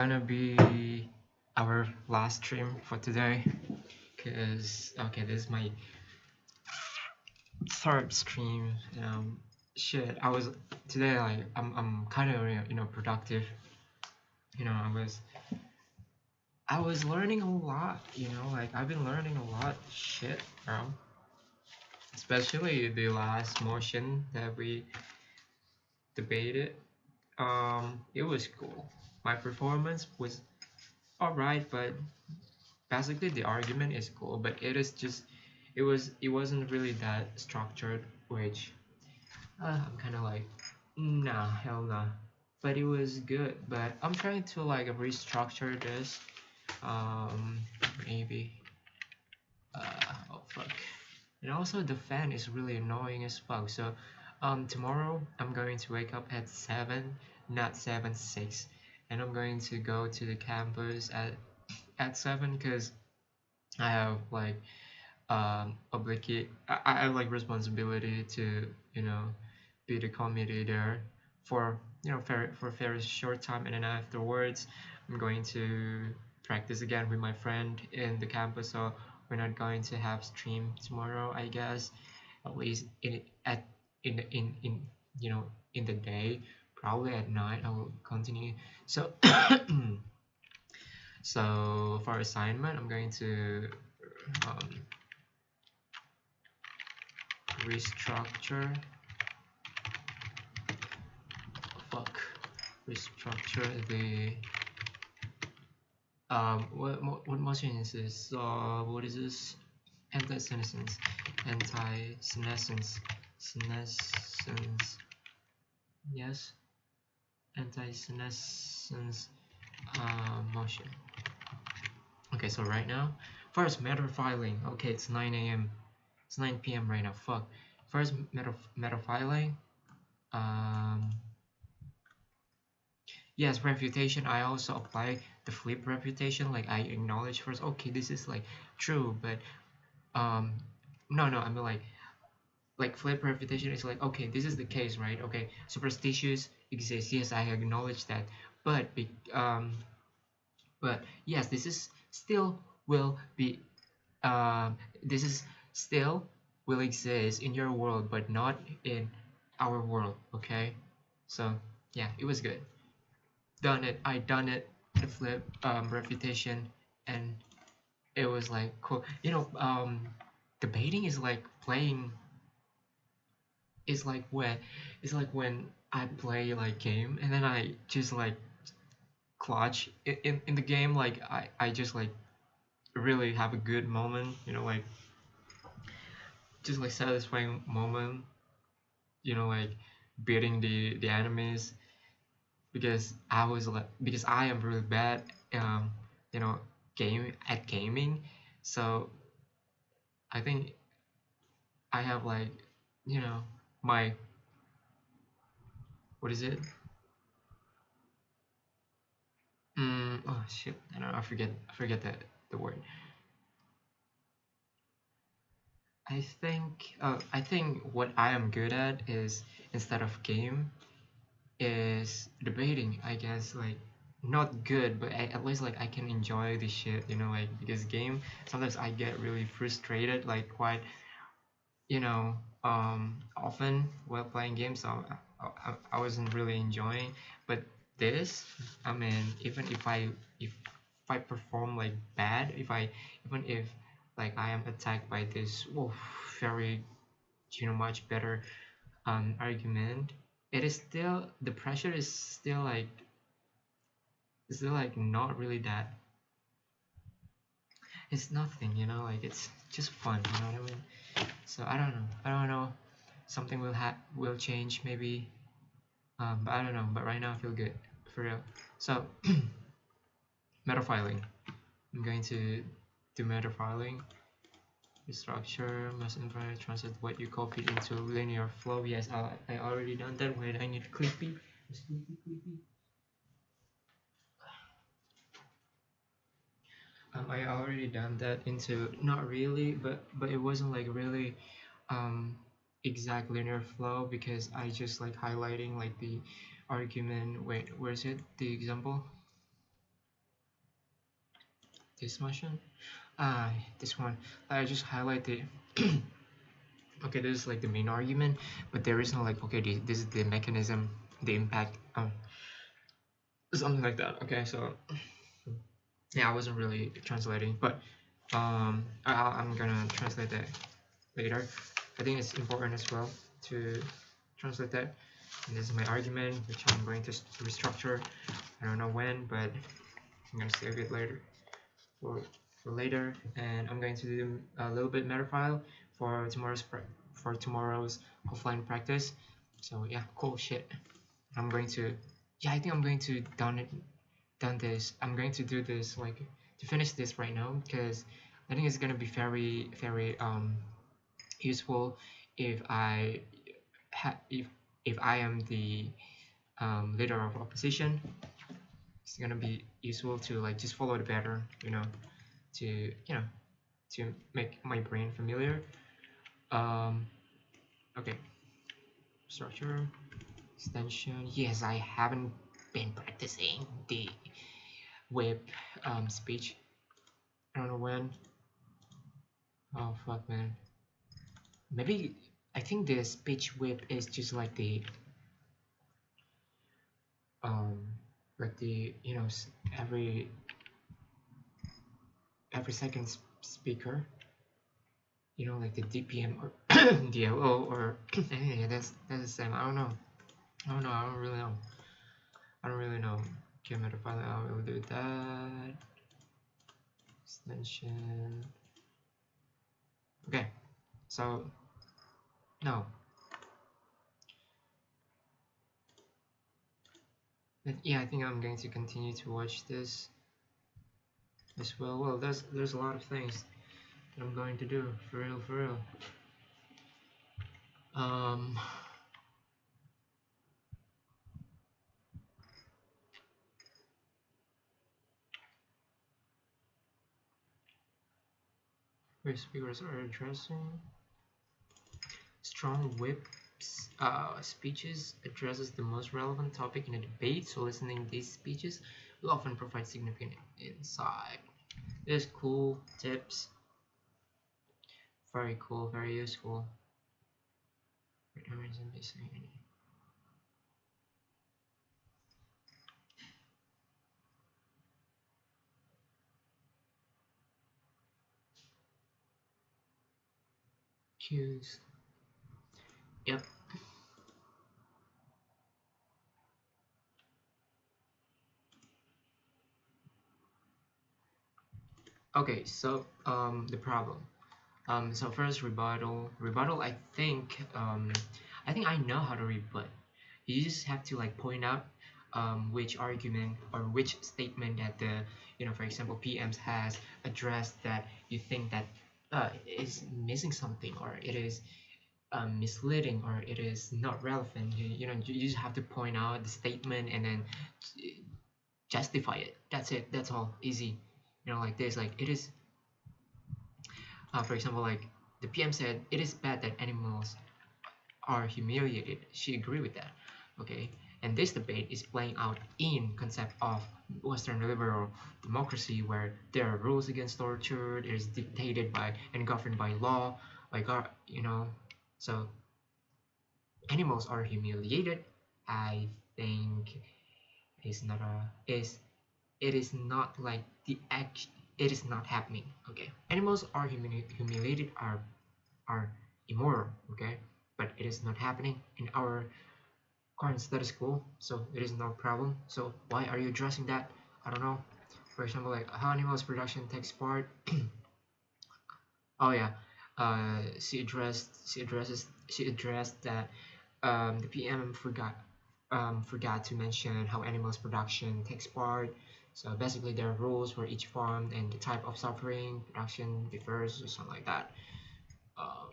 Gonna be our last stream for today because okay, this is my third stream. Shit, I was today like I'm kind of productive. I was learning a lot. Like I've been learning a lot. Shit, bro. Especially the last motion that we debated. It was cool. My performance was alright, but basically the argument is cool, but it wasn't really that structured, which I'm kind of like, nah, hell nah. But it was good. But I'm trying to like restructure this. Um, maybe. Oh fuck. And also the fan is really annoying as fuck. So, tomorrow I'm going to wake up at 7, not 7:06, and I'm going to go to the campus at 7 because I have like I have like responsibility to be the committee there for for a very short time, and then afterwards I'm going to practice again with my friend in the campus. So we're not going to have stream tomorrow, I guess, at least in in the day. Probably at night I will continue. So so for assignment I'm going to um, restructure fuck restructure the what motion is this? What is this? Anti-senescence, senescence, yes, anti-senescence motion. Okay, so right now, first meta filing. Okay, it's 9 a.m. It's 9 p.m. right now. Fuck. First meta filing. Um, Yes, refutation. I also apply the flip refutation. Like I acknowledge first, okay, this is like true, but um, no, I mean like flip refutation is like, okay, this is the case, right? Okay, superstitious exists. Yes, I acknowledge that, but but yes, this is still will be this is still will exist in your world, but not in our world. Okay, so yeah, it was good. Done it, the flip refutation, and it was like cool. Debating is like playing. It's like when I play like game and then I just like clutch in the game. Like I just like really have a good moment. Like just like satisfying moment. Like beating the enemies because I am really bad you know gaming, so I think I have like my what is it oh shit, I don't know, I forget the word. I think what I am good at is, instead of game, is debating, I guess. Like not good, but at least like I can enjoy the shit, like because game sometimes I get really frustrated like quite often while playing games. So I wasn't really enjoying. But this, I mean, even if I perform like bad, if I even if like I am attacked by this very much better argument, it is still, the pressure is still like not really that. It's nothing, like it's just fun, you know what I mean? So I don't know, something will change maybe, but I don't know. But right now I feel good for real. So metafiling, I'm going to do metafiling. The structure must infinitely translate what you copied into linear flow. Yes, I already done that. Wait, I need Clippy. Is Clippy? I already done that into, not really, but it wasn't like really um exact linear flow, because I just like highlighting like the argument. Wait, where is it? The example? this motion. This one. I just highlighted. Okay, this is like the main argument, but there is no like, okay, this is the mechanism, the impact, something like that. Okay, so yeah, I wasn't really translating, but I'm gonna translate that later. I think it's important as well to translate that. And this is my argument, which I'm going to restructure. I don't know when, but I'm gonna save it later for later. And I'm going to do a little bit meta file for tomorrow's offline practice. So yeah, cool shit. I'm going to, yeah, I think I'm going to done this. I'm going to do this like to finish this right now because I think it's gonna be very useful if if I am the leader of opposition. It's gonna be useful to like just follow the pattern, to to make my brain familiar. Um, okay, structure, extension. Yes, I haven't been practicing the web speech. I don't know when. Oh fuck, man. Maybe I think the speech whip is just um like the every second speaker, like the DPM or DLO or yeah, that's the same. I don't know. I don't know. I don't really know. I don't really know. Okay, matter of fact, I will do that. Extension. Okay, so no. But yeah, I think I'm going to continue to watch this as well. Well, there's a lot of things that I'm going to do for real, for real. Um, where speakers are addressing strong whips speeches addresses the most relevant topic in a debate. So listening to these speeches will often provide significant insight. There's cool tips. Very cool, very useful. Cues. Yep. Okay, so the problem. So first rebuttal. Rebuttal. I think I know how to rebut. You just have to like point out which argument or which statement that the for example PMs has addressed that you think that is missing something or it is misleading or it is not relevant. You just have to point out the statement and then justify it. That's it. That's all. Easy. Like this. Like it is. For example, like the PM said, it is bad that animals are humiliated. She agreed with that. Okay, and this debate is playing out in concept of Western liberal democracy, where there are rules against torture. It is dictated by and governed by law, by God. So animals are humiliated. I think is not a is it is not like the act. It is not happening. Okay, animals are humiliated, are immoral. Okay, but it is not happening in our current status quo, so it is no problem. So why are you addressing that? I don't know. For example, like how animals production takes part. Oh yeah, she addressed that the PM forgot to mention how animals production takes part. So basically, there are rules for each farm and the type of suffering production differs or something like that. Um,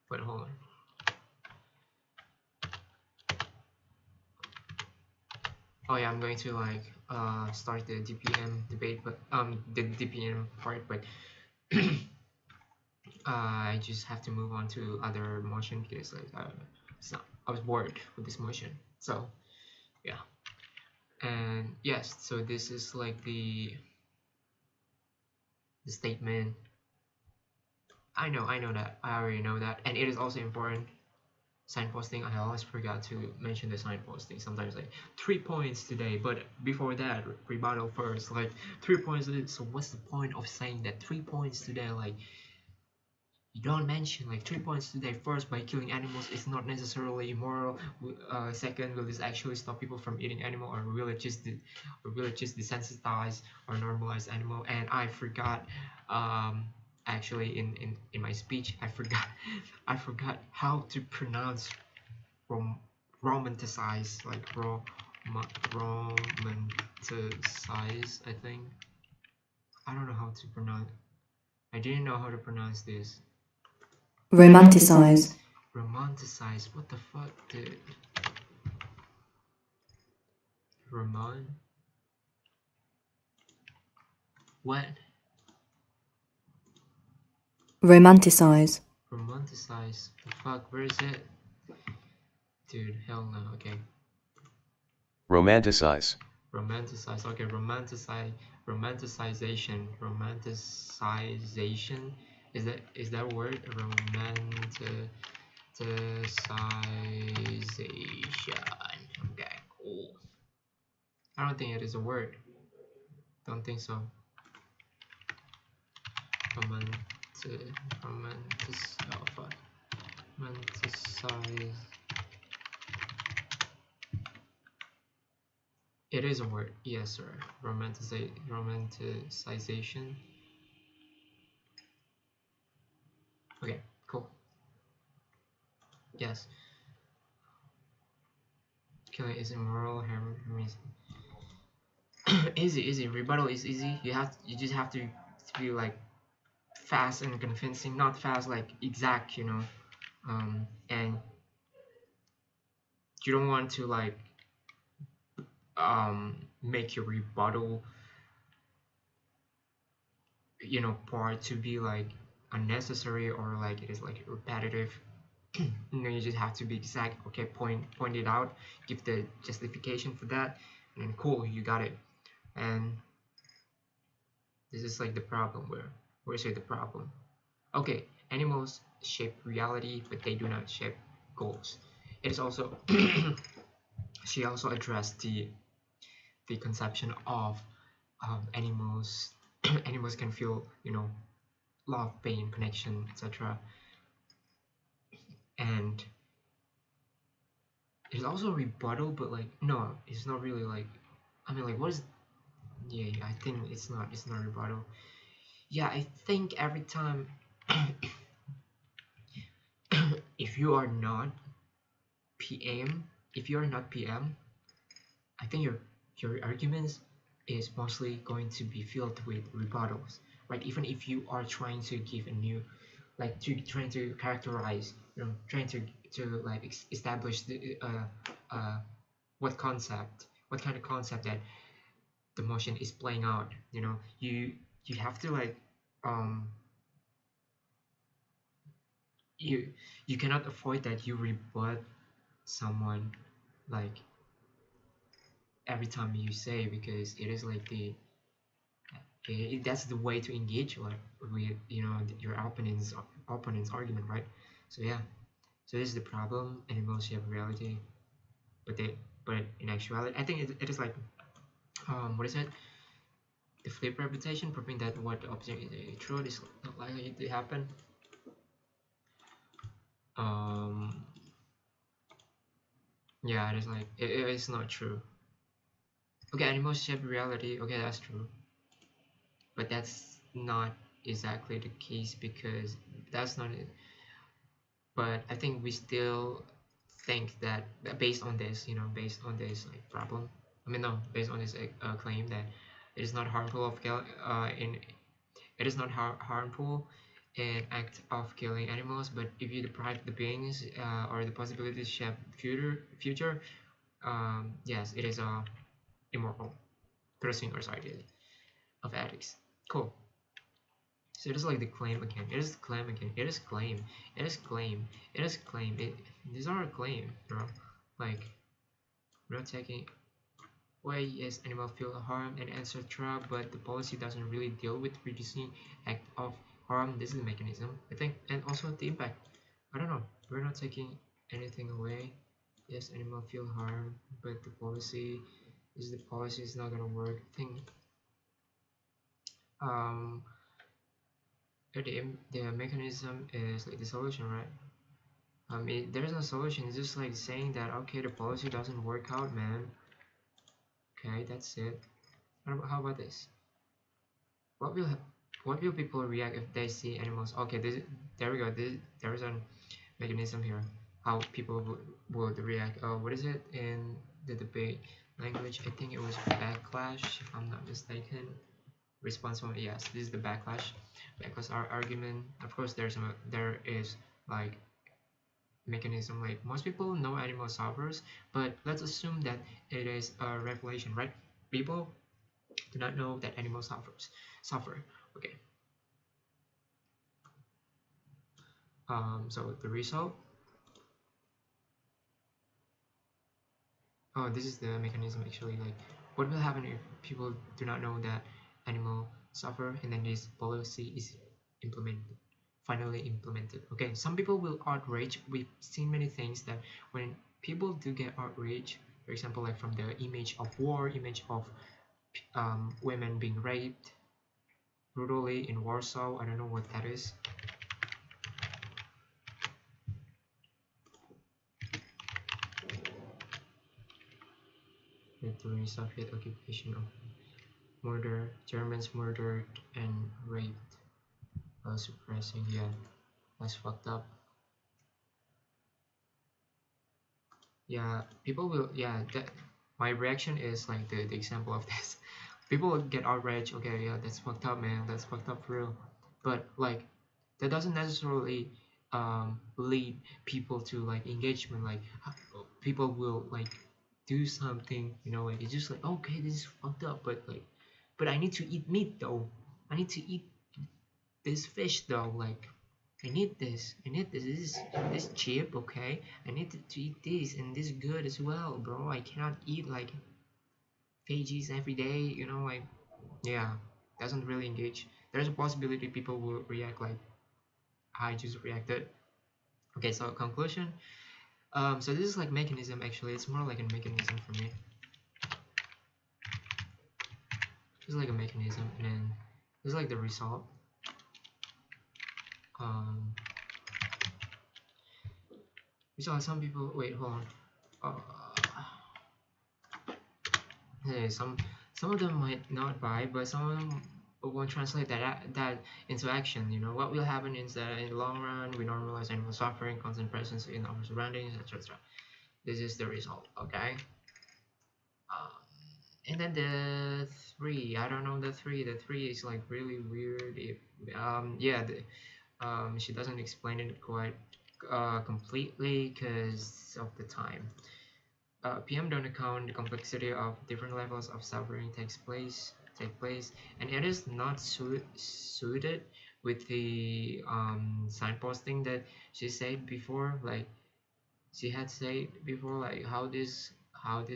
but hold on. Oh yeah, I'm going to like start the DPM debate, but the DPM part, but I just have to move on to other motion because like so I was bored with this motion. So yeah, And yes, so this is like the statement. I know that. I already know that. And it is also important. Signposting, I always forgot to mention the signposting. Sometimes like 3 points today, but before that, rebuttal first. Like 3 points today. So what's the point of saying that 3 points today? Like you don't mention like 3 points today. First, by killing animals is not necessarily immoral. Second, will this actually stop people from eating animal, or will it just desensitize or normalize animal? And I forgot, actually in my speech, I forgot I forgot how to pronounce rom romanticize, like romanticize. I think I don't know how to pronounce. I didn't know how to pronounce this. Romanticize. Romanticize. What the fuck, dude? Ramon? What? Romanticize. Romanticize. The fuck? Where is it? Dude, hell no. Okay. Romanticize. Romanticize. Okay, romanticize. Romanticization. Romanticization. Is that a word? Romanticization. Okay, cool. I don't think it is a word. Don't think so. Romanticize. It is a word. Yes, sir. Romanticization. Okay, cool. Yes. Killing is immoral. Easy. Rebuttal is easy. You just have to be like fast and convincing. Not fast, like exact, you know. And you don't want to like make your rebuttal, you know, part to be like unnecessary or like it is like repetitive. You know, you just have to be exact. Okay, point it out, give the justification for that, and then cool, you got it. And this is like the problem. Where's the problem? Okay, animals shape reality, but they do not shape goals. It is also she also addressed the conception of animals. Animals can feel, you know, love, pain, connection, etc. And it's also a rebuttal, but like no, it's not really like. I mean, like, what is? Yeah, I think it's not. It's not a rebuttal. Yeah, I think every time, if you are not PM, if you are not PM, I think your arguments is mostly going to be filled with rebuttals, right? Even if you are trying to give a new, like trying to characterize, you know, trying to like establish the what kind of concept that the motion is playing out. You know, you have to like um you you cannot avoid that you rebut someone like every time you say, because it is like that's the way to engage like with, you know, your opponent's argument, right? So yeah, so this is the problem. Animals shape reality, but in actuality I think it is like what is it, the flip reputation, proving that what the object is true is not likely to happen. um yeah, it is like it is not true. Okay, animals shape reality, okay, that's true, but that's not exactly the case, because that's not it. But I think we still think that based on this, you know, based on this like problem, I mean no, based on this claim that it is not harmful of in it is not harmful in act of killing animals, but if you deprive the beings or the possibility to shape future, yes, it is immoral pursuing or idea of ethics. Cool. So it is like the claim again. It is claim again. It is claim. It is claim. It is claim. These are a claim, bro. Like we're not taking. why is animal feel harm and etc. But the policy doesn't really deal with reducing act of harm. This is the mechanism, I think, and also the impact. I don't know. We're not taking anything away. Yes, animal feel harm, but the policy is not gonna work. I think um the mechanism is like the solution, right? There is no solution. It's just like saying that okay, the policy doesn't work out, man. Okay, that's it. How about this? What will what will people react if they see animals? Okay, there we go. There is a mechanism here. How people would react. What is it in the debate language? I think it was backlash, if I'm not mistaken. Response from yes, this is the backlash. Backlash argument. Of course, there is like mechanism. Like most people know animal suffers, but let's assume that it is a revelation, right? People do not know that animals suffer. Okay. So the result. Oh, this is the mechanism actually. Like, what will happen if people do not know that animal suffer, and then this policy is implemented, finally implemented? Okay, some people will outrage. We've seen many things that when people do get outraged, for example, like from the image of war, image of women being raped brutally in Warsaw. I don't know what that is. During Soviet occupation of murder, Germans murdered and raped while suppressing. Yeah, that's fucked up. Yeah, people will. Yeah, my reaction is like the example of this. People will get outraged. Okay, yeah, that's fucked up, man. That's fucked up for real. But like, that doesn't necessarily lead people to like engagement. Like, people will like do something. Like it's just like okay, this is fucked up. But I need to eat meat though. I need to eat this fish though. Like I need this. I need this. This cheap, okay? I need to eat this, and this good as well, bro. I cannot eat like veggies every day. Like yeah, doesn't really engage. There's a possibility people will react like I just reacted. Okay, so conclusion. So this is like mechanism. Actually, it's more like a mechanism for me. It's like a mechanism, and then this is like the result. Um, we saw some people. Wait, hold on. Hey, some of them might not buy, but some of them won't translate that into action. What will happen is that in the long run, we normalize animal suffering, constant presence in our surroundings, etc. This is the result. Okay. Um, and then the three, I don't know the three. The three is like really weird. Yeah, she doesn't explain it quite completely because of the time. PM don't account the complexity of different levels of suffering take place, and it is not suited with the signposting that she said before. Like she had said before, like how this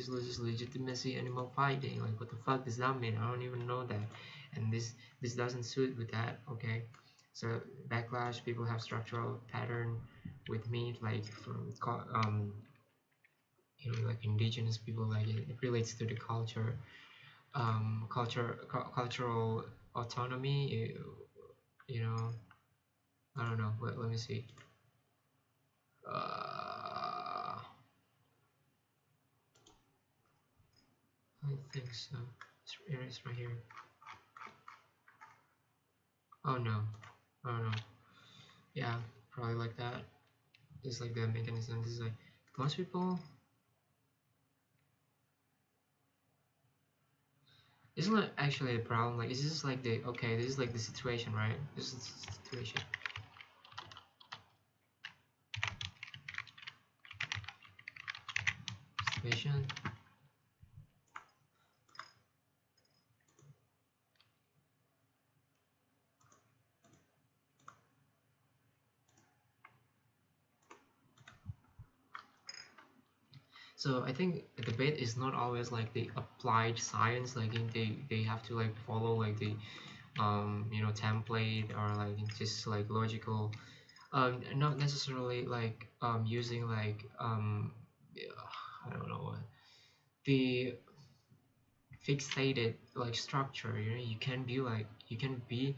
loses legitimacy animal fighting. Like what the fuck does that mean? I don't even know that, and this doesn't suit with that. Okay, so backlash. People have structural pattern with meat, like from like indigenous people, like it relates to the cultural autonomy. You know I don't know. Let me see. I think so. It's right here. Oh no. Oh no. Yeah, probably like that. It's like the mechanism. This is like most people. It's not actually a problem. Like it's just like the okay. This is like the situation, right? This is the situation. Situation. So I think the debate is not always like the applied science, like they have to like follow like the template, or like just like logical, not necessarily like using like yeah, I don't know what the fixated like structure. You can be like, you can be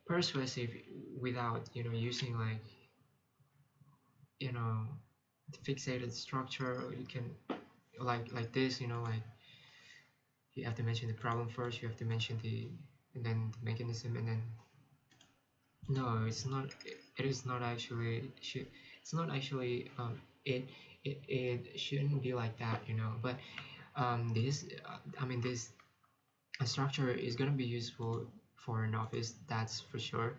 persuasive without using like you know fixated structure. You can like this, like you have to mention the problem first, you have to mention the, and then the mechanism, and then no, it's not, it is not actually should, it's not actually it shouldn't be like that, but this I mean this structure is going to be useful for a novice, that's for sure.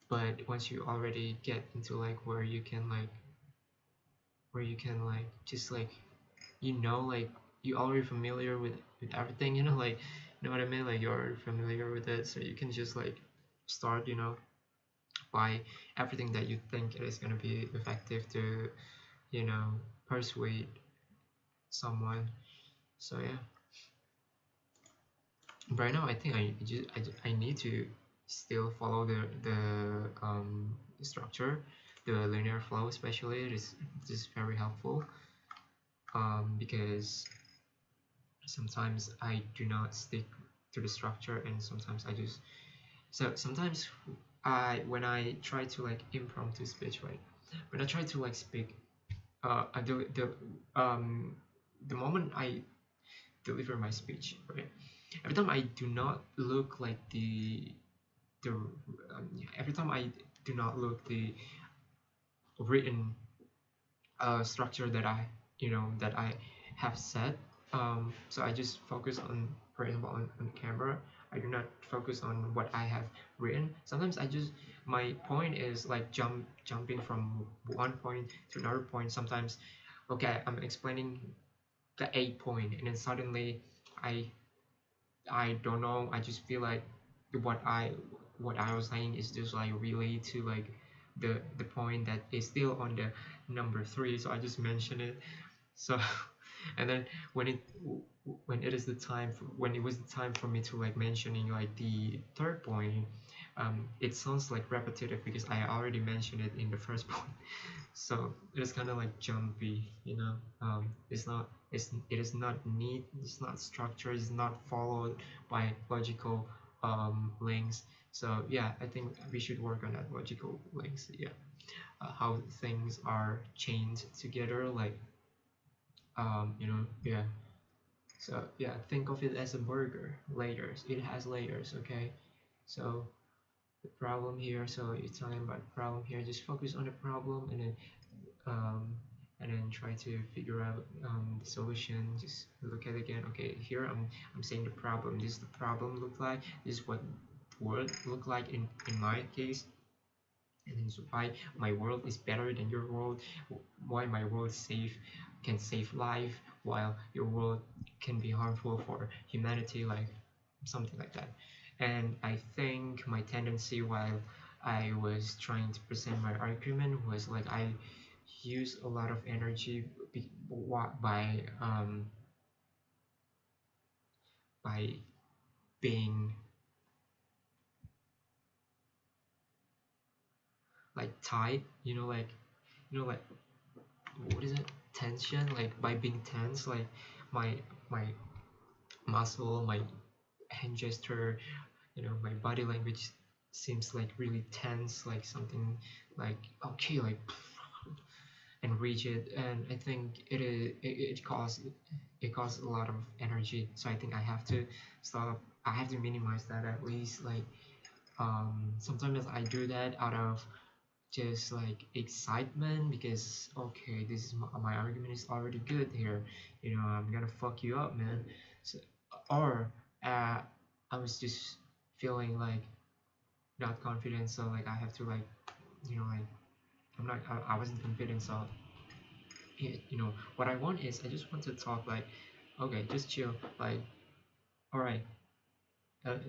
But once you already get into like where you can like just like like you already familiar with everything, like what I mean, like you're already familiar with it, so you can just like start, by everything that you think it is going to be effective to you know persuade someone. So yeah, right now I think I need to still follow the structure, the linear flow especially. It is just very helpful, because sometimes I do not stick to the structure, and sometimes I just, so sometimes when I try to like impromptu speech, right, when I try to like speak, the moment I deliver my speech, right, every time I do not look like the every time I do not look the written structure that I have set. So I just focus on, for example, on camera. I do not focus on what I have written. Sometimes I just, my point is like jumping from one point to another point. Sometimes, okay, I'm explaining the A point, and then suddenly I I don't know. I just feel like what I what I was saying is just like really to like the point that is still on the number three. So I just mention it. So and then when it is the time for, when it was the time for me to like mentioning like the third point, it sounds like repetitive because I already mentioned it in the first point. So it is kind of like jumpy, it's not, it is not neat, it's not structured, it's not followed by logical links. So yeah, I think we should work on that logical links. Yeah, how things are chained together, like yeah. So yeah, think of it as a burger, layers, it has layers. Okay, so the problem here, so you're talking about the problem here, just focus on the problem, um, and then try to figure out the solution. Just look at it again. Okay, here I'm saying the problem. This is the problem look like. This is what world look like in my case. And then so why my world is better than your world. Why my world can save life, while your world can be harmful for humanity, like something like that. And I think my tendency while I was trying to present my argument was like I use a lot of energy by being like tight, like what is it, tension, like by being tense, like my my muscle, my hand gesture, my body language seems like really tense, like something like okay, like and rigid. And I think it costs a lot of energy. So I think I have to stop. I have to minimize that at least. Like sometimes I do that out of just like excitement, because okay, this is my argument is already good here. I'm gonna fuck you up, man. So, or I was just feeling like not confident, so like I have to like like I wasn't confident, so what I want is I just want to talk like, okay, just chill, like, all right,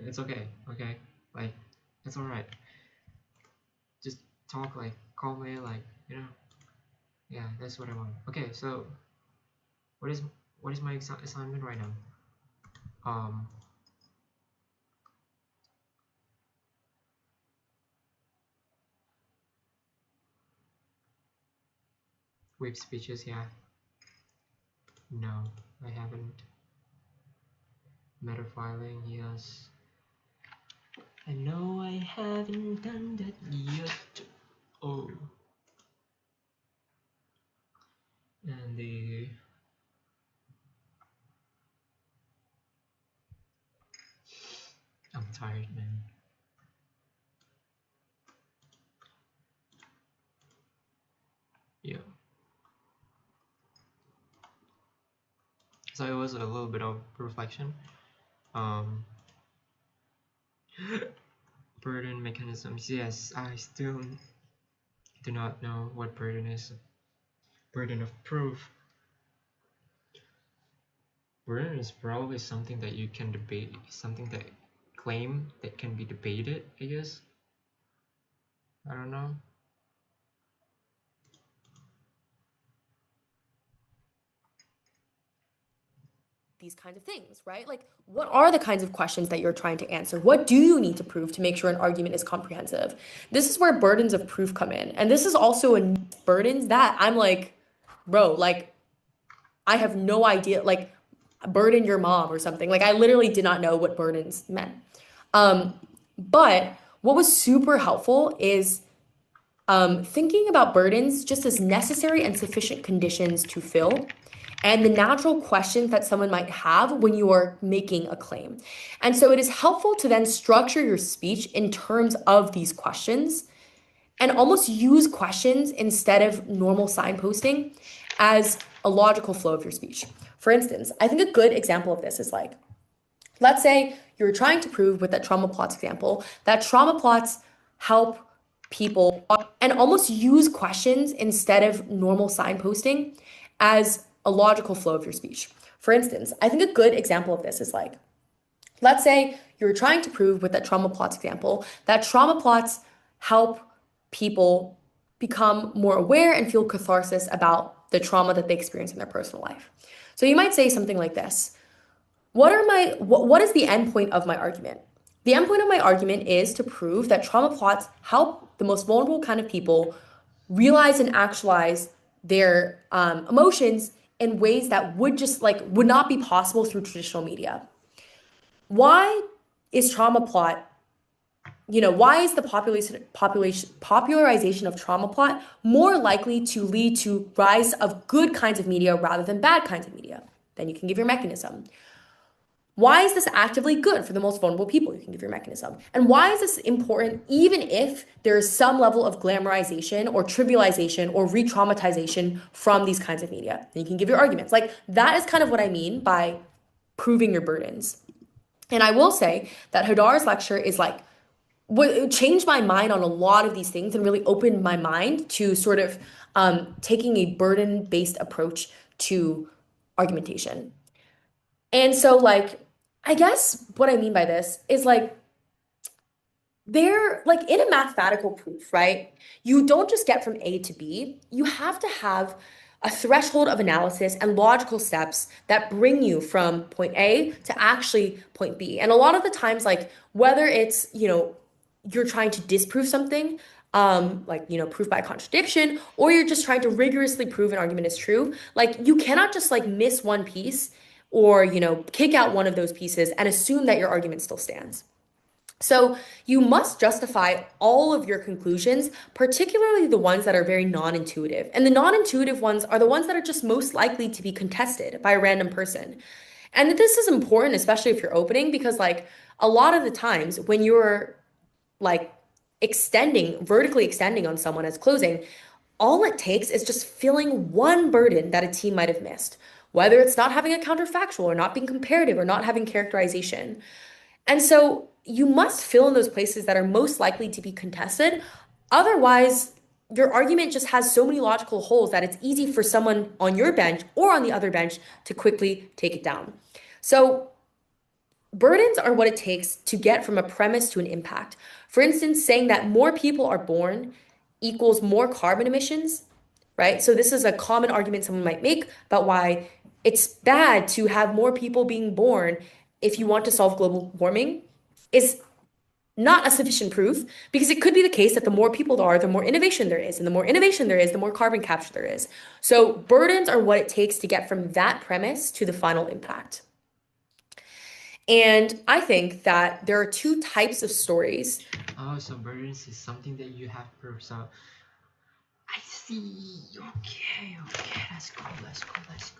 it's okay, okay, like it's all right, just talk like calmly, like yeah, that's what I want. Okay, so What is my assignment right now? Wave speeches, yeah. No, I haven't. Meta filing, yes. I know I haven't done that yet. Oh. And I'm tired, man. Yeah. So it was a little bit of reflection. Burden mechanisms. Yes, I still do not know what burden is. Burden of proof. Burden is probably something that you can debate, something that claim that can be debated, I guess. I don't know. These kinds of things, right? Like, what are the kinds of questions that you're trying to answer? What do you need to prove to make sure an argument is comprehensive? This is where burdens of proof come in. And this is also a burdens that I'm like, bro, like, I have no idea, like, burden your mom or something. Like, I literally did not know what burdens meant. But what was super helpful is thinking about burdens just as necessary and sufficient conditions to fill, and the natural questions that someone might have when you are making a claim. And so it is helpful to then structure your speech in terms of these questions and almost use questions instead of normal signposting as a logical flow of your speech. For instance, I think a good example of this is like, let's say you're trying to prove with that trauma plots example that trauma plots help people, and almost use questions instead of normal signposting as a logical flow of your speech. For instance, I think a good example of this is like, let's say you're trying to prove with that trauma plots example that trauma plots help people become more aware and feel catharsis about the trauma that they experience in their personal life. So you might say something like this. What is the end point of my argument? The end point of my argument is to prove that trauma plots help the most vulnerable kind of people realize and actualize their emotions in ways that would not be possible through traditional media. Why is trauma plot, why is the popularization of trauma plot more likely to lead to rise of good kinds of media rather than bad kinds of media? Then you can give your mechanism. Why is this actively good for the most vulnerable people? You can give your mechanism. And why is this important even if there is some level of glamorization or trivialization or re-traumatization from these kinds of media? Then you can give your arguments. Like, that is kind of what I mean by proving your burdens. And I will say that Hadar's lecture is like, what changed my mind on a lot of these things and really opened my mind to sort of taking a burden-based approach to argumentation. And so, like, I guess what I mean by this is like, they're like in a mathematical proof, right? You don't just get from A to B. You have to have a threshold of analysis and logical steps that bring you from point A to actually point B. And a lot of the times, like, whether it's, you're trying to disprove something, proof by contradiction, or you're just trying to rigorously prove an argument is true, like, you cannot just like miss one piece or, kick out one of those pieces and assume that your argument still stands. So you must justify all of your conclusions, particularly the ones that are very non-intuitive. And the non-intuitive ones are the ones that are just most likely to be contested by a random person. And this is important, especially if you're opening, because like a lot of the times when you're like vertically extending on someone as closing, all it takes is just filling one burden that a team might have missed, whether it's not having a counterfactual or not being comparative or not having characterization. And so you must fill in those places that are most likely to be contested. Otherwise, your argument just has so many logical holes that it's easy for someone on your bench or on the other bench to quickly take it down. So burdens are what it takes to get from a premise to an impact. For instance, saying that more people are born equals more carbon emissions, right? So this is a common argument someone might make about why it's bad to have more people being born if you want to solve global warming is not a sufficient proof because it could be the case that the more people there are, the more innovation there is. And the more innovation there is, the more carbon capture there is. So burdens are what it takes to get from that premise to the final impact. And I think that there are two types of stories. Oh, so burdens is something that you have proof. So I see. Okay, okay. Let's go. Let's go. Let's go.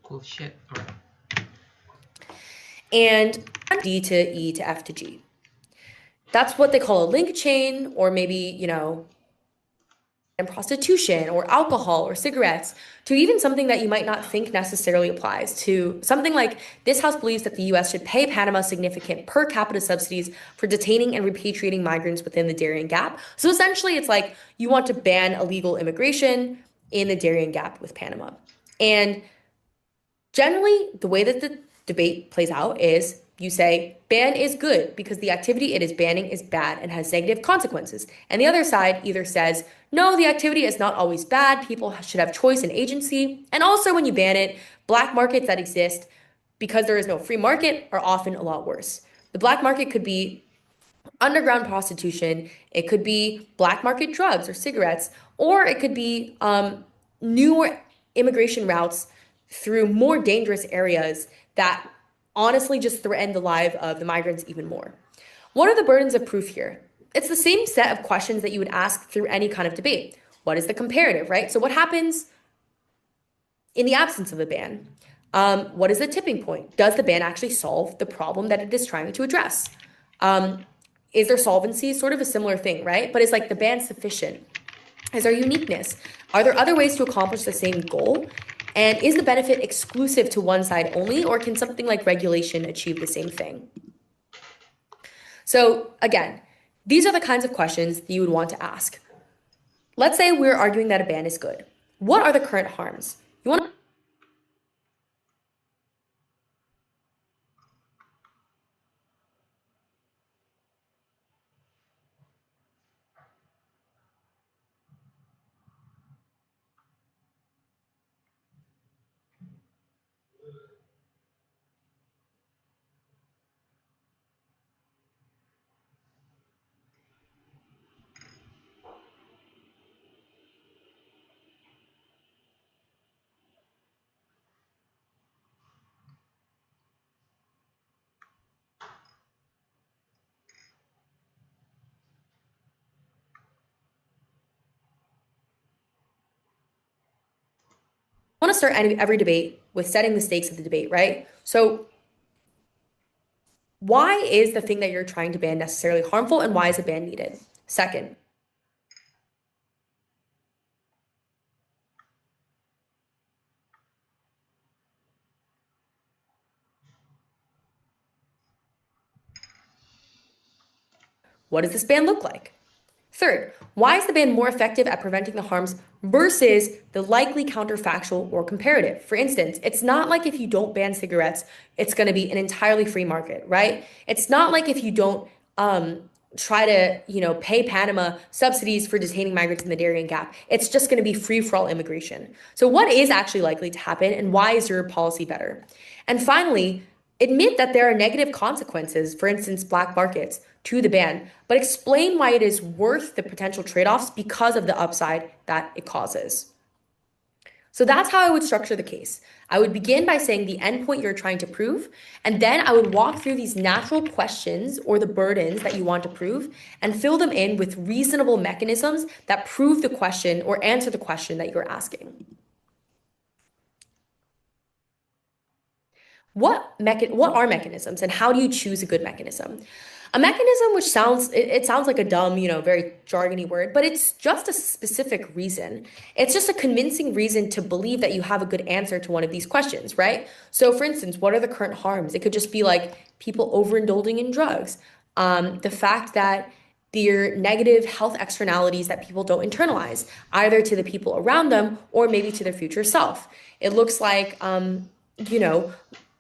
Cool shit. All right. And D to E to F to G. That's what they call a link chain, or maybe, and prostitution or alcohol or cigarettes, to even something that you might not think necessarily applies to something like this House believes that the US should pay Panama significant per capita subsidies for detaining and repatriating migrants within the Darien Gap. So essentially, it's like you want to ban illegal immigration in the Darien Gap with Panama. And generally, the way that the debate plays out is you say ban is good because the activity it is banning is bad and has negative consequences. And the other side either says, no, the activity is not always bad. People should have choice and agency. And also, when you ban it, black markets that exist because there is no free market are often a lot worse. The black market could be underground prostitution, it could be black market drugs or cigarettes, or it could be new immigration routes through more dangerous areas that honestly just threaten the life of the migrants even more. What are the burdens of proof here? It's the same set of questions that you would ask through any kind of debate. What is the comparative, right? So what happens in the absence of a ban? What is the tipping point? Does the ban actually solve the problem that it is trying to address? Is there solvency? Sort of a similar thing, right? But is like the ban sufficient? Is there uniqueness? Are there other ways to accomplish the same goal? And is the benefit exclusive to one side only, or can something like regulation achieve the same thing? So again, these are the kinds of questions that you would want to ask. Let's say we're arguing that a ban is good. What are the current harms? You want to start every debate with setting the stakes of the debate, right? So why is the thing that you're trying to ban necessarily harmful, and why is a ban needed? Second, what does this ban look like? Third, why is the ban more effective at preventing the harms versus the likely counterfactual or comparative? For instance, it's not like if you don't ban cigarettes, it's going to be an entirely free market, right? It's not like if you don't try to, pay Panama subsidies for detaining migrants in the Darien Gap, it's just going to be free for all immigration. So what is actually likely to happen, and why is your policy better? And finally, admit that there are negative consequences, for instance, black markets, to the ban, but explain why it is worth the potential trade-offs because of the upside that it causes. So that's how I would structure the case. I would begin by saying the endpoint you're trying to prove, and then I would walk through these natural questions or the burdens that you want to prove and fill them in with reasonable mechanisms that prove the question or answer the question that you're asking. What are mechanisms, and how do you choose a good mechanism? A mechanism which sounds like a dumb, very jargony word, but it's just a specific reason. It's just a convincing reason to believe that you have a good answer to one of these questions, right? So for instance, what are the current harms? It could just be like people overindulging in drugs. The fact that there are negative health externalities that people don't internalize, either to the people around them or maybe to their future self. It looks like,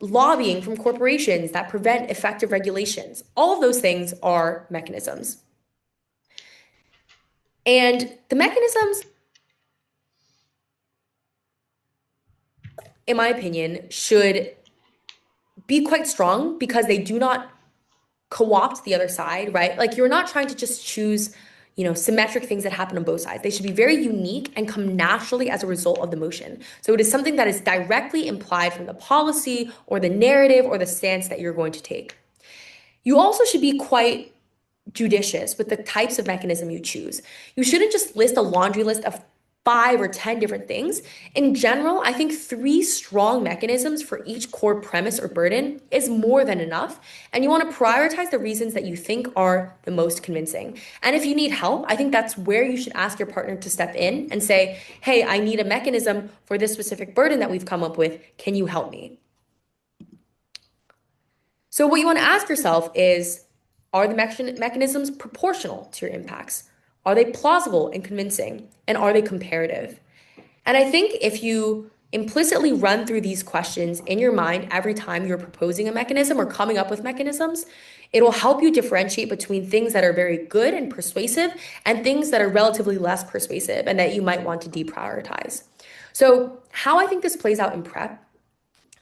lobbying from corporations that prevent effective regulations. All of those things are mechanisms. And the mechanisms, in my opinion, should be quite strong because they do not co-opt the other side, right? Like you're not trying to just choose symmetric things that happen on both sides. They should be very unique and come naturally as a result of the motion. So it is something that is directly implied from the policy or the narrative or the stance that you're going to take. You also should be quite judicious with the types of mechanism you choose. You shouldn't just list a laundry list of 5 or 10 different things. In general, I think 3 strong mechanisms for each core premise or burden is more than enough. And you want to prioritize the reasons that you think are the most convincing. And if you need help, I think that's where you should ask your partner to step in and say, hey, I need a mechanism for this specific burden that we've come up with. Can you help me? So what you want to ask yourself is, are the mechanisms proportional to your impacts? Are they plausible and convincing? And are they comparative? And I think if you implicitly run through these questions in your mind every time you're proposing a mechanism or coming up with mechanisms, it will help you differentiate between things that are very good and persuasive and things that are relatively less persuasive and that you might want to deprioritize. So how I think this plays out in prep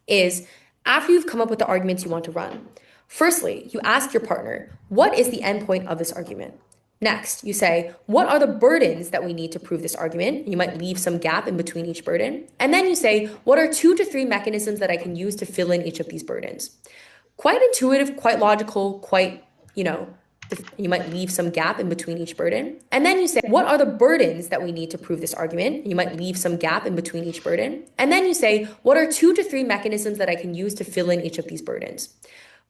is after you've come up with the arguments you want to run, firstly, you ask your partner, what is the endpoint of this argument? Next, you say, what are the burdens that we need to prove this argument? You might leave some gap in between each burden. And then you say, what are 2 to 3 mechanisms that I can use to fill in each of these burdens? Quite intuitive, quite logical, quite, You might leave some gap in between each burden. And then you say, what are the burdens that we need to prove this argument? You might leave some gap in between each burden. And then you say, what are 2 to 3 mechanisms that I can use to fill in each of these burdens?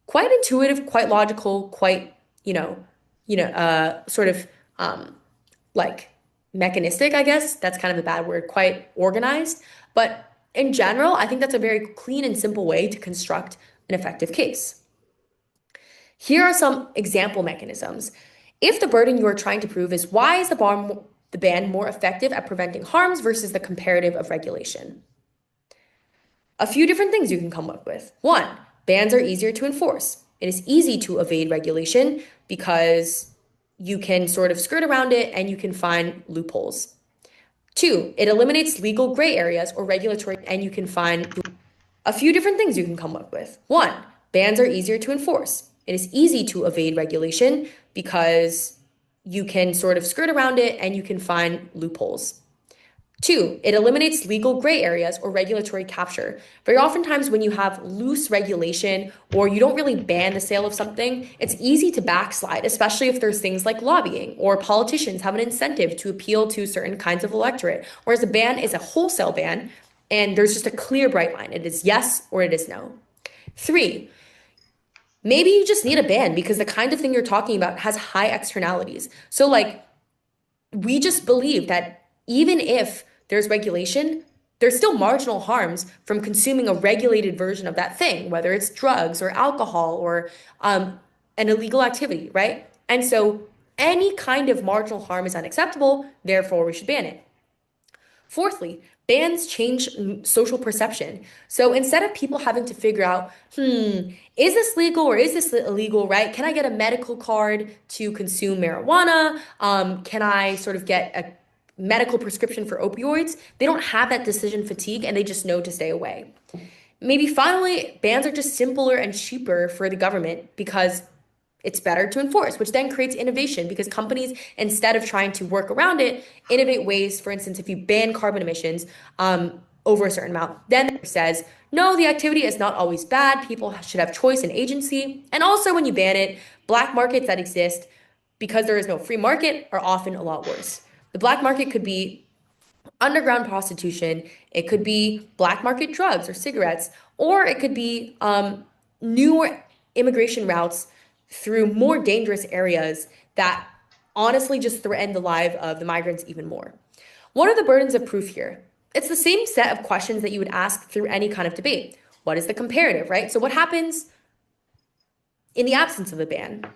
Quite intuitive, quite logical, quite, sort of like mechanistic, I guess. That's kind of a bad word, quite organized. But in general, I think that's a very clean and simple way to construct an effective case. Here are some example mechanisms. If the burden you are trying to prove is why is the ban more effective at preventing harms versus the comparative of regulation? A few different things you can come up with. 1, bans are easier to enforce. It is easy to evade regulation because you can sort of skirt around it and you can find loopholes. 2, it eliminates legal gray areas or regulatory, and you can find a few different things you can come up with. 1, bans are easier to enforce. It is easy to evade regulation because you can sort of skirt around it and you can find loopholes. 2, it eliminates legal gray areas or regulatory capture. Very oftentimes when you have loose regulation or you don't really ban the sale of something, it's easy to backslide, especially if there's things like lobbying or politicians have an incentive to appeal to certain kinds of electorate, whereas a ban is a wholesale ban and there's just a clear bright line. It is yes or it is no. 3, maybe you just need a ban because the kind of thing you're talking about has high externalities. So like, we just believe that even if there's regulation, there's still marginal harms from consuming a regulated version of that thing, whether it's drugs or alcohol or an illegal activity, right? And so any kind of marginal harm is unacceptable, therefore we should ban it. Fourthly, bans change social perception. So instead of people having to figure out, is this legal or is this illegal, right? Can I get a medical card to consume marijuana? Can I sort of get a medical prescription for opioids? They don't have that decision fatigue and they just know to stay away. Maybe finally, bans are just simpler and cheaper for the government because it's better to enforce, which then creates innovation because companies, instead of trying to work around it, innovate ways. For instance, if you ban carbon emissions over a certain amount, then it says, no, the activity is not always bad. People should have choice and agency. And also when you ban it, black markets that exist because there is no free market are often a lot worse. The black market could be underground prostitution, it could be black market drugs or cigarettes, or it could be new immigration routes through more dangerous areas that honestly just threaten the life of the migrants even more. What are the burdens of proof here? It's the same set of questions that you would ask through any kind of debate. What is the comparative, right? So what happens in the absence of a ban?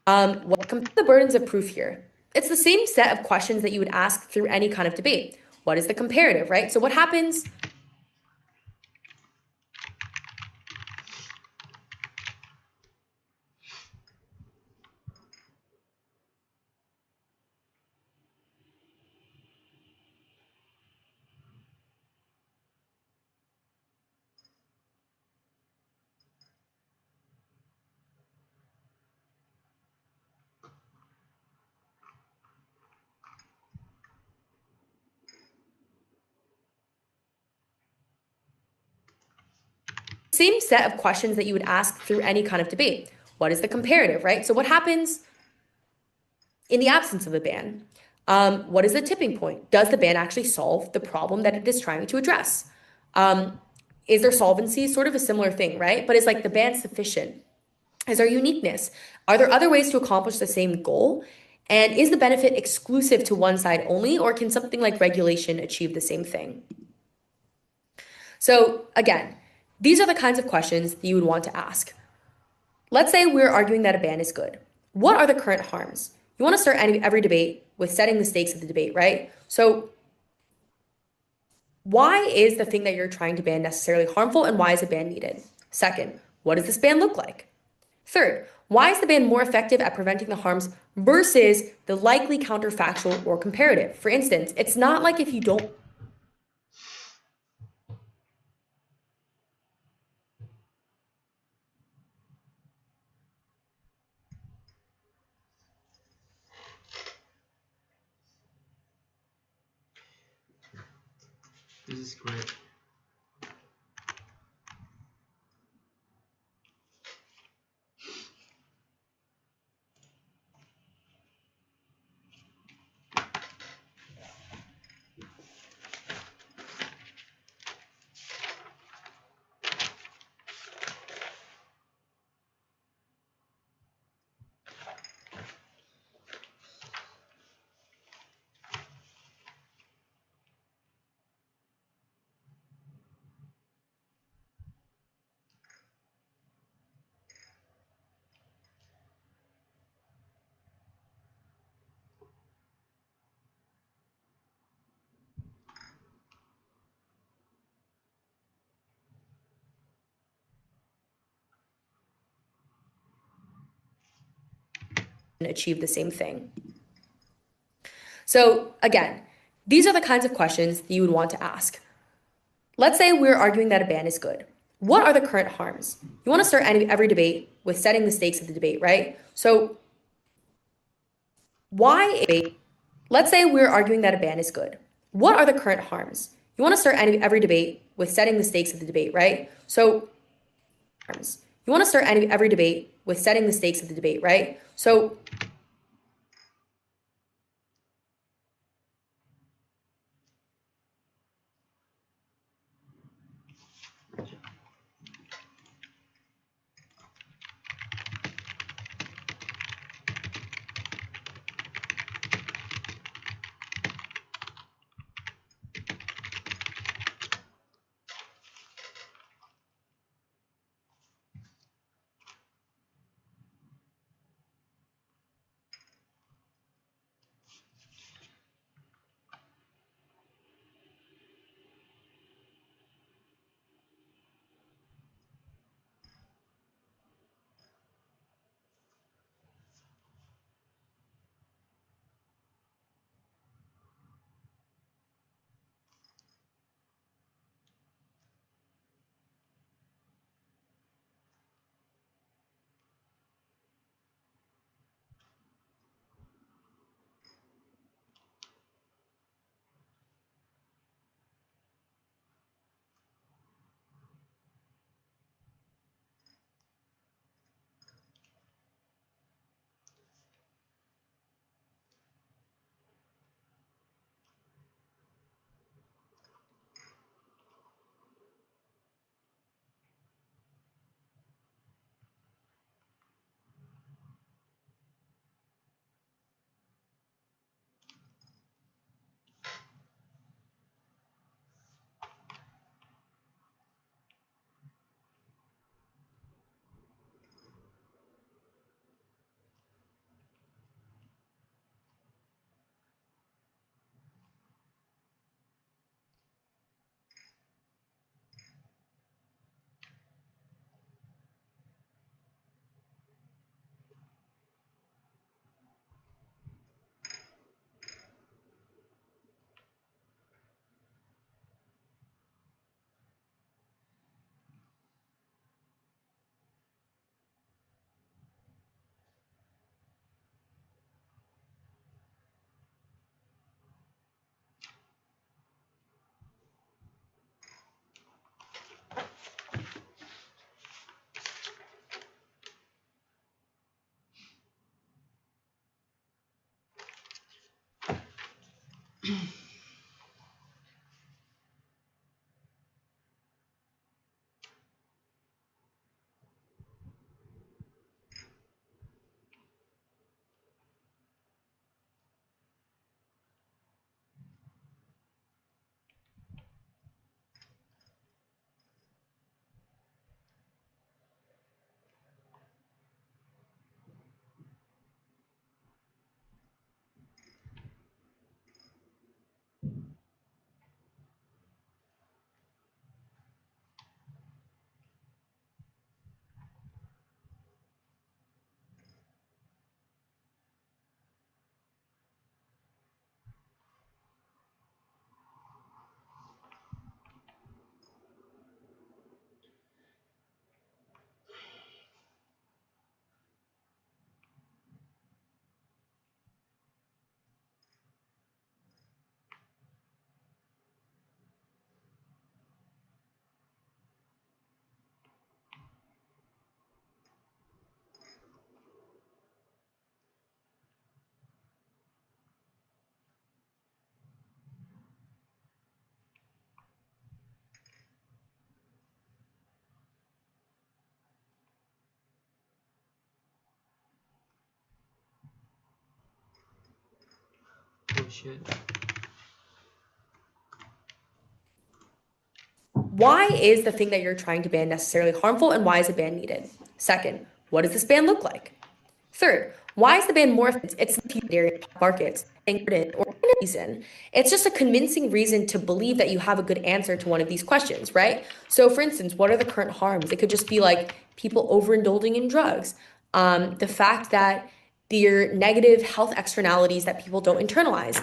What are the burdens of proof here? It's the same set of questions that you would ask through any kind of debate. What is the comparative, right? So what happens? Same set of questions that you would ask through any kind of debate. What is the comparative, right? So what happens in the absence of a ban? What is the tipping point? Does the ban actually solve the problem that it is trying to address? Is there solvency? Sort of a similar thing, right? But is like the ban sufficient? Is there uniqueness? Are there other ways to accomplish the same goal? And is the benefit exclusive to one side only, or can something like regulation achieve the same thing? So again, these are the kinds of questions that you would want to ask. Let's say we're arguing that a ban is good. What are the current harms? You want to start every debate with setting the stakes of the debate, right? So why is the thing that you're trying to ban necessarily harmful and why is a ban needed? Second, what does this ban look like? Third, why is the ban more effective at preventing the harms versus the likely counterfactual or comparative? For instance, it's not like if you don't. This is great. Achieve the same thing. So again, these are the kinds of questions that you would want to ask. Let's say we're arguing that a ban is good. What are the current harms? You want to start every debate with setting the stakes of the debate, right? So let's say we're arguing that a ban is good. What are the current harms? You want to start every debate with setting the stakes of the debate, right? So you want to start every debate with setting the stakes of the debate, right? So shit. Why is the thing that you're trying to ban necessarily harmful, and why is a ban needed? Second, what does this ban look like? Third, why is the ban more offensive? It's the markets, or any reason. It's just a convincing reason to believe that you have a good answer to one of these questions, right? So, for instance, what are the current harms? It could just be like people overindulging in drugs, the fact that there are negative health externalities that people don't internalize.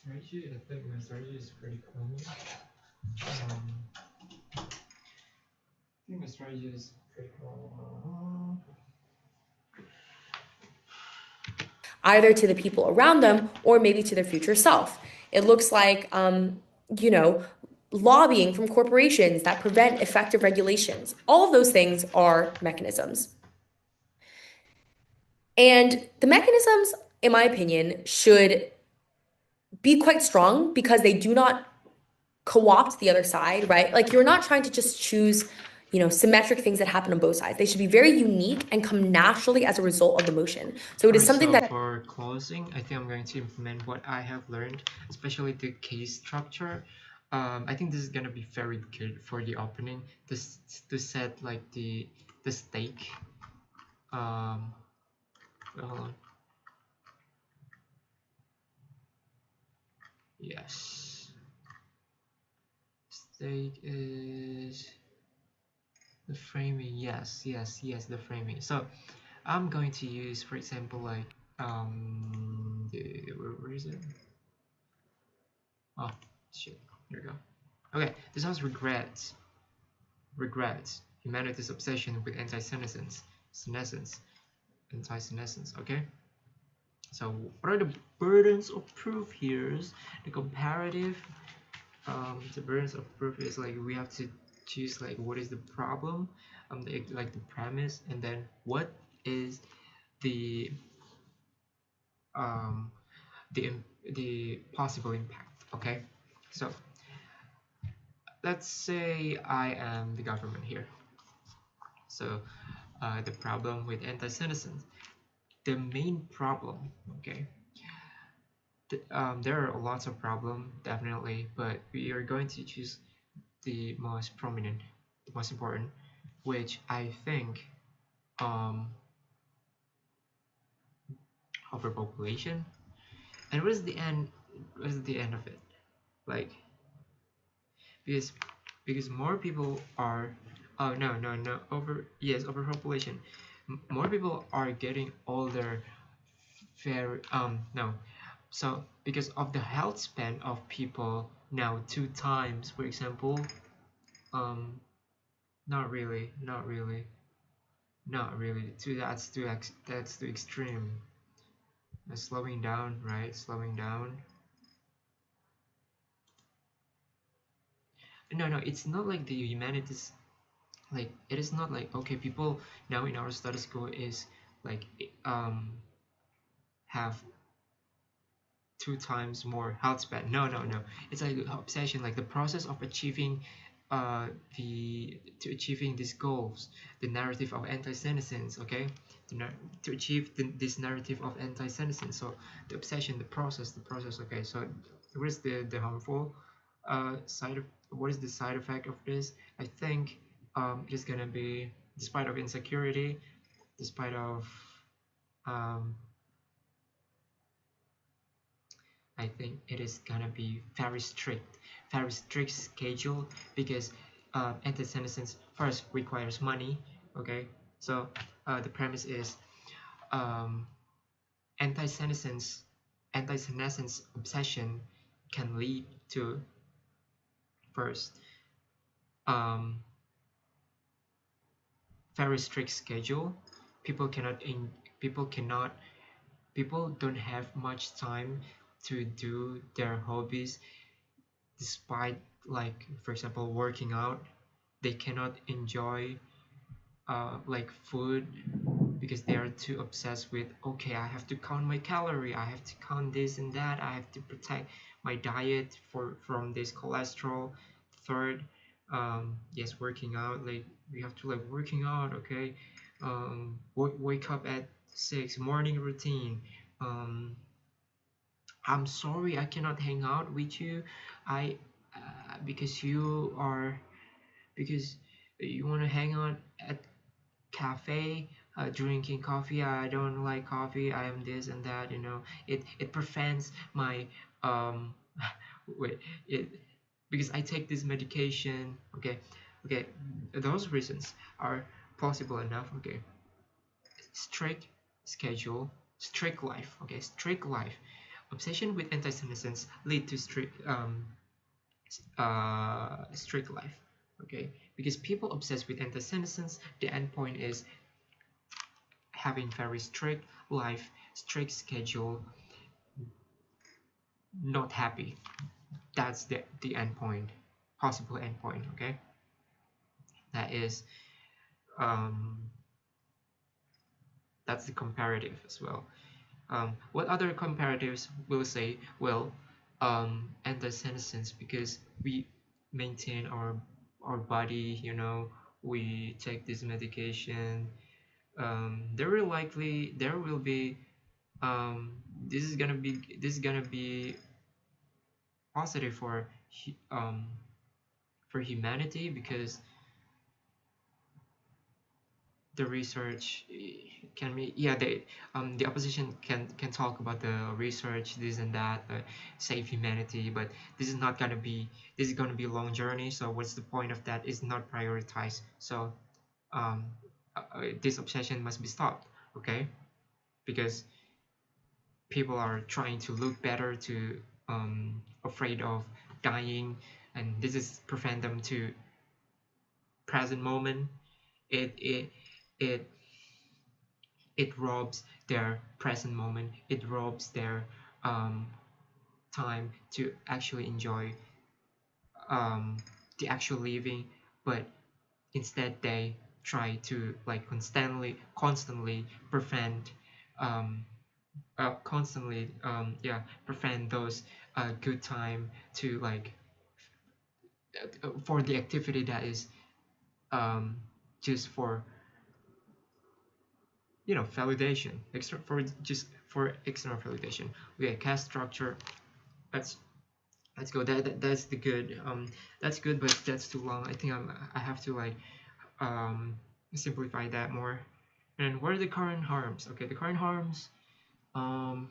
Strategy, I think my strategy is pretty common. I think my strategy is pretty common. Either to the people around them or maybe to their future self. It looks like, you know, lobbying from corporations that prevent effective regulations. All of those things are mechanisms. And the mechanisms, in my opinion, should be quite strong because they do not co-opt the other side, right? Like you're not trying to just choose, symmetric things that happen on both sides. They should be very unique and come naturally as a result of the motion. So it is something that for closing, I think I'm going to implement what I have learned, especially the case structure. I think this is gonna be very good for the opening. This to set like the stake. Hold on. Yes. Stake is the framing. Yes, the framing. So I'm going to use, for example, like where is it? Oh shit, here we go. Okay, this has regrets. Humanity's obsession with anti-senescence. Anti-senescence, okay? So what are the burdens of proof here? The comparative, the burdens of proof is like we have to choose like what is the problem, like the premise, and then what is the um, the possible impact. Okay, so let's say I am the government here. So the problem with anti-senescence, the main problem, okay, there are lots of problems definitely, but we are going to choose the most prominent, the most important, which I think overpopulation. And what is the end? What is the end of it? Like because more people are, oh no, overpopulation. More people are getting older. Very no, so because of the health span of people now 2 times, for example, not really, too, that's too extreme. Slowing down, right? Slowing down. No, it's not like the humanities, like it is not like, okay, people now in our status quo is like have 2 times more health span. No, it's like obsession, like the process of achieving achieving these goals, the narrative of anti-senescence, okay, to achieve this narrative of anti-senescence. So the obsession, the process, okay. So what is the harmful side of, what is the side effect of this? I think it is gonna be, despite of insecurity, despite of I think it is gonna be very strict schedule, because anti-senescence first requires money, okay, So the premise is um, anti-senescence anti-senescence obsession can lead to first um, very strict schedule. People cannot in people cannot people don't have much time to do their hobbies, despite, like, for example, working out. They cannot enjoy like food because they are too obsessed with, okay, I have to count my calorie, I have to count this and that, I have to protect my diet from this cholesterol. Third, yes, working out, like we have to, like, working out, okay, wake up at 6, morning routine. um I'm sorry I cannot hang out with you. I because you are because you want to hang out at cafe, drinking coffee. I don't like coffee. I am this and that. It prevents my um wait it because I take this medication. Okay, those reasons are plausible enough. Okay, strict schedule, strict life. Okay, strict life. Obsession with anti-senescence lead to strict life. Okay, because people obsessed with anti-senescence, the end point is having very strict life, strict schedule, not happy. That's the end point, possible end point. Okay, that is um, that's the comparative as well. What other comparatives will say? Well, anti-senescence, because we maintain our body. We take this medication. There will be um, this is gonna be positive for humanity, because the research can be, yeah, the opposition can talk about the research, this and that, save humanity, but this is gonna be a long journey. So what's the point of that? Is not prioritized. So um, this obsession must be stopped. Okay, because people are trying to look better, to afraid of dying, and this is prevent them to present moment. It it it it robs their present moment. It robs their um, time to actually enjoy um, the actual living. But instead they try to, like, constantly prevent um, yeah, prevent those good time to, like, for the activity that is um, just for validation, extra for just for external validation. Okay, caste structure. Let's go. That's the good. That's good, but that's too long. I think I have to, like, um simplify that more. And what are the current harms? Okay, the current harms. Um,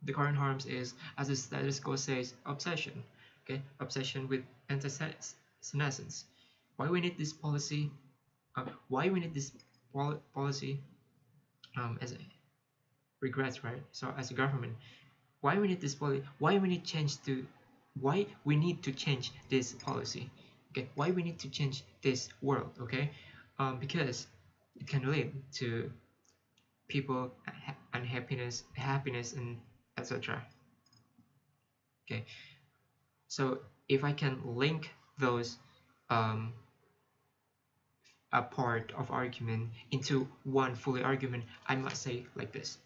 the current harms is, as the status quo says, obsession. Okay, obsession with anti-senescence. Why we need this policy? Why we need this policy? As a regrets, right? So as a government, why we need this policy? Why we need to change this policy? Okay, why we need to change this world? Okay, because it can lead to people unhappiness, happiness, and etc. Okay, so if I can link those um, a part of argument into one fully argument, I must say like this.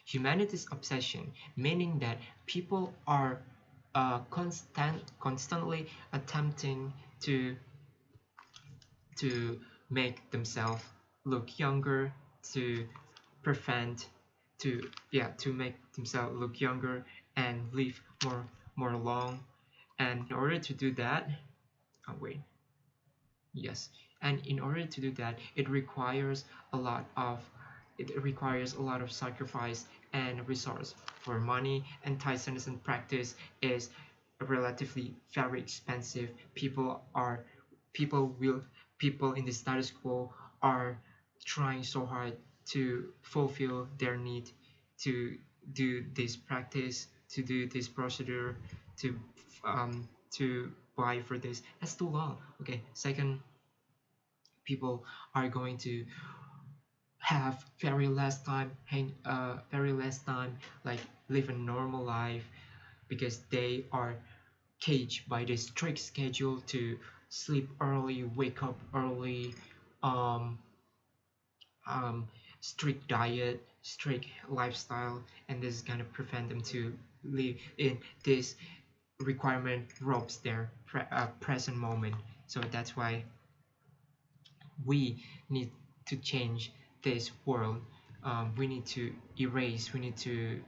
Humanity's obsession, meaning that people are constantly attempting to make themselves look younger, to prevent, to make themselves look younger and live more long. And in order to do that, oh wait, yes, and in order to do that, it requires a lot of sacrifice and resource for money. Anti-senescent practice is relatively very expensive. People will people in the status quo are trying so hard to fulfill their need to do this practice, to do this procedure, to buy for this. That's too long. Okay, second, people are going to have very less time, like live a normal life, because they are caged by this strict schedule to sleep early, wake up early, um, um, strict diet, strict lifestyle, and this is gonna prevent them to live in this requirement robs their present moment. So that's why we need to change this world. We need to erase, we need to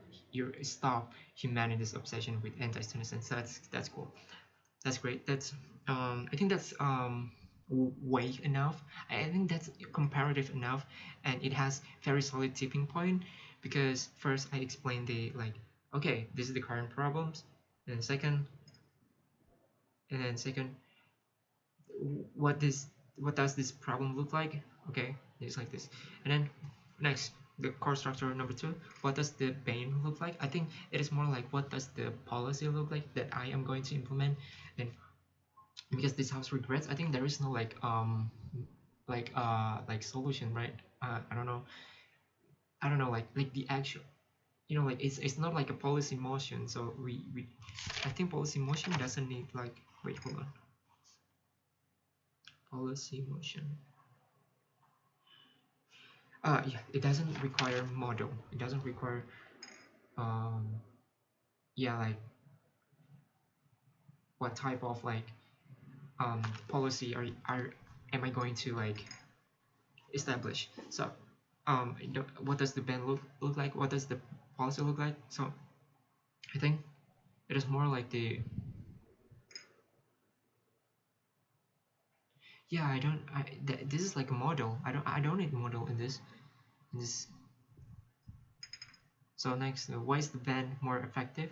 stop humanity's obsession with anti-senescence. So that's cool. That's great. That's I think that's vague enough. I think that's comparative enough, and it has very solid tipping point, because first I explained the, like, okay, this is the current problems, and second, what this what does this problem look like? Okay, it's like this. And then next, the core structure number two, what does the BAME look like? I think it is more like, what does the policy look like that I am going to implement? And because this house regrets, I think there is no like solution, right? I don't know, like the actual, like it's not like a policy motion. So we I think policy motion doesn't need, like, wait, hold on. Policy motion. Yeah, it doesn't require model. It doesn't require yeah, like what type of, like, policy are am I going to, like, establish. So what does the band look like? What does the policy look like? So I think it is more like the, yeah, this is like a model. I don't need model in this. So next, why is the ban more effective?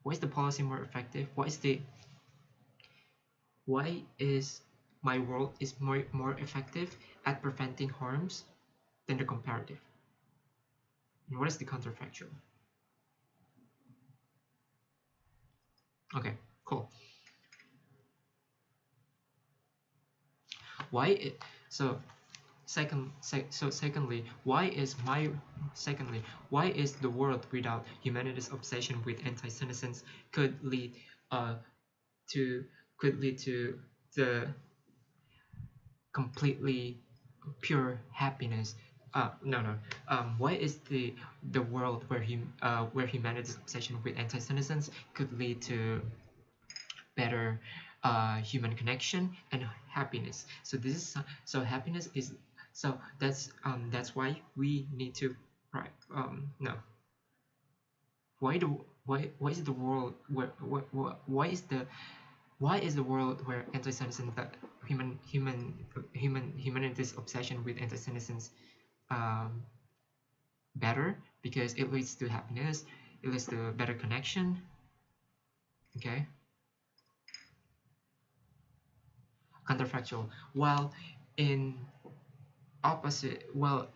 Why is the policy more effective? Why is my world is more effective at preventing harms than the comparative? And what is the counterfactual? Okay, cool. Why it, so secondly, why is the world without humanity's obsession with anti-senescence could lead to the completely pure happiness? No. Why is the world where humanity's obsession with anti-senescence could lead to better human connection and happiness? So this is, so happiness is, so that's why we need to, right, no, why is the world why is the world where anti-senescence, that humanity's obsession with anti-senescence um, better? Because it leads to happiness, it leads to better connection. Okay, counterfactual. While in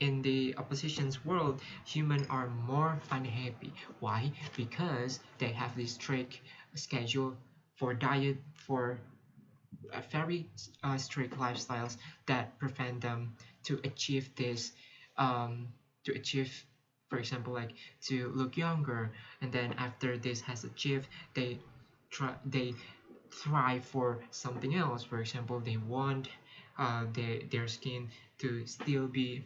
in the opposition's world, humans are more unhappy. Why? Because they have this strict schedule for diet, for very strict lifestyles that prevent them to achieve this, to achieve, for example, like to look younger. And then after this has achieved, they thrive for something else. For example, they want their skin to still be,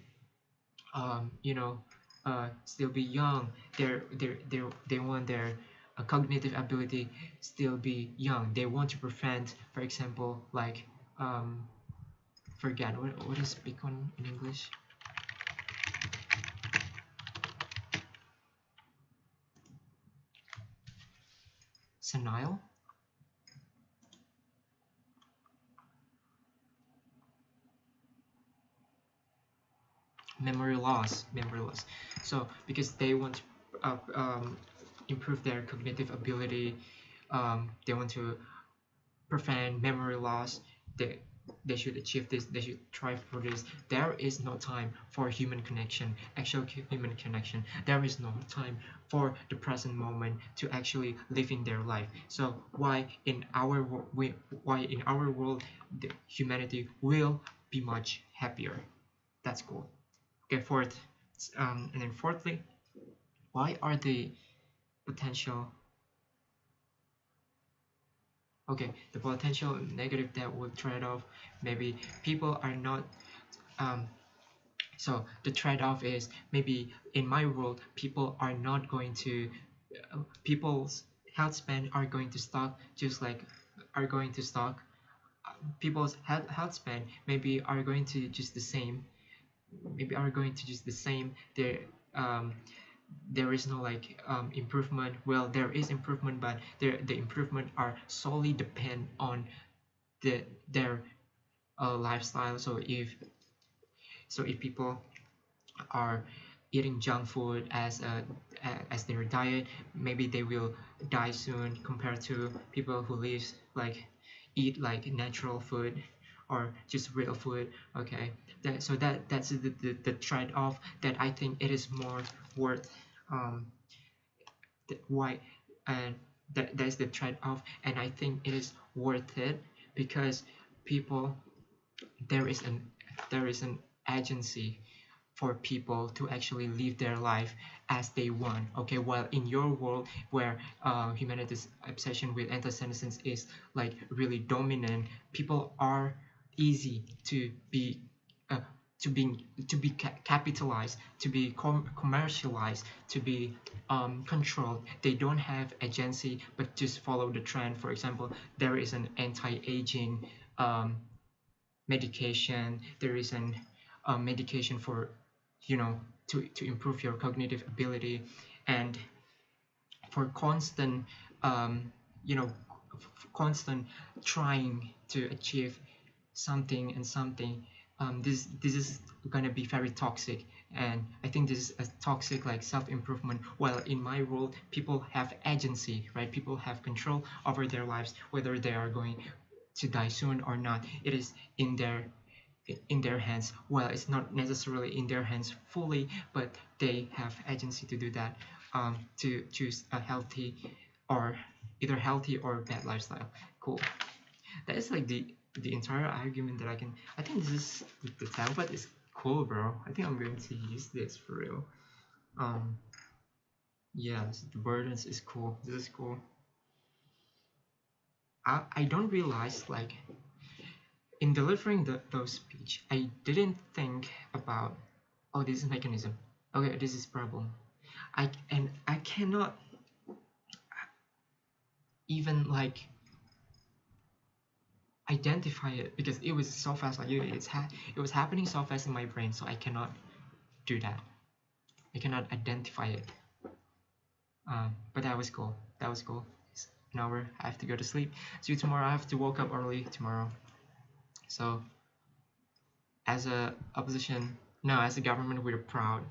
still be young. They want their cognitive ability still be young. They want to prevent, for example, like, forget what is beacon in English. Senile. Memory loss. So because they want to improve their cognitive ability, they want to prevent memory loss. They should achieve this, they should try for this. There is no time for human connection, actual human connection. There is no time for the present moment to actually live in their life. So why in our world the humanity will be much happier. That's cool. Okay, fourth, and then fourthly, why are the potential okay, the potential negative that would trade off, maybe people are not um so the trade-off is maybe in my world people are not going to people's health span are going to stock just like are going to stock people's health span maybe are going to just the same, maybe are going to just the same. Um there is no like improvement. Well, there is improvement, but the improvement are solely depend on their lifestyle. So if people are eating junk food as their diet, maybe they will die soon compared to people who live like eat like natural food or just real food. Okay, that's the trade-off that I think it is more worth. um why and that's the trade-off, and I think it is worth it because people there is an there is an agency for people to actually live their life as they want. Okay, while in your world where humanity's obsession with anti-senescence is like really dominant, people are easy to be uh, capitalized, to be commercialized, to be controlled. They don't have agency but just follow the trend. For example, there is an anti-aging um, medication, there is an medication for to improve your cognitive ability, and for constant you know constant trying to achieve something and something. This is gonna be very toxic, and I think this is a toxic like self-improvement. While in my world people have agency, right? People have control over their lives, whether they are going to die soon or not. It is in their hands. Well, it's not necessarily in their hands fully, but they have agency to do that, to choose a healthy or either healthy or bad lifestyle. Cool. That is like the entire argument that I think this is the template is cool, bro. I think I'm going to use this for real. um yeah, the burdens is cool. This is cool. I don't realize like in delivering those speech, I didn't think about, oh, this is mechanism. Okay, this is problem. I cannot even like identify it because it was so fast. Like it was happening so fast in my brain, so I cannot do that. I cannot identify it. But that was cool. That was cool. It's an hour. I have to go to sleep. See you tomorrow. I have to wake up early tomorrow. So as a opposition, no, as a government, we're proud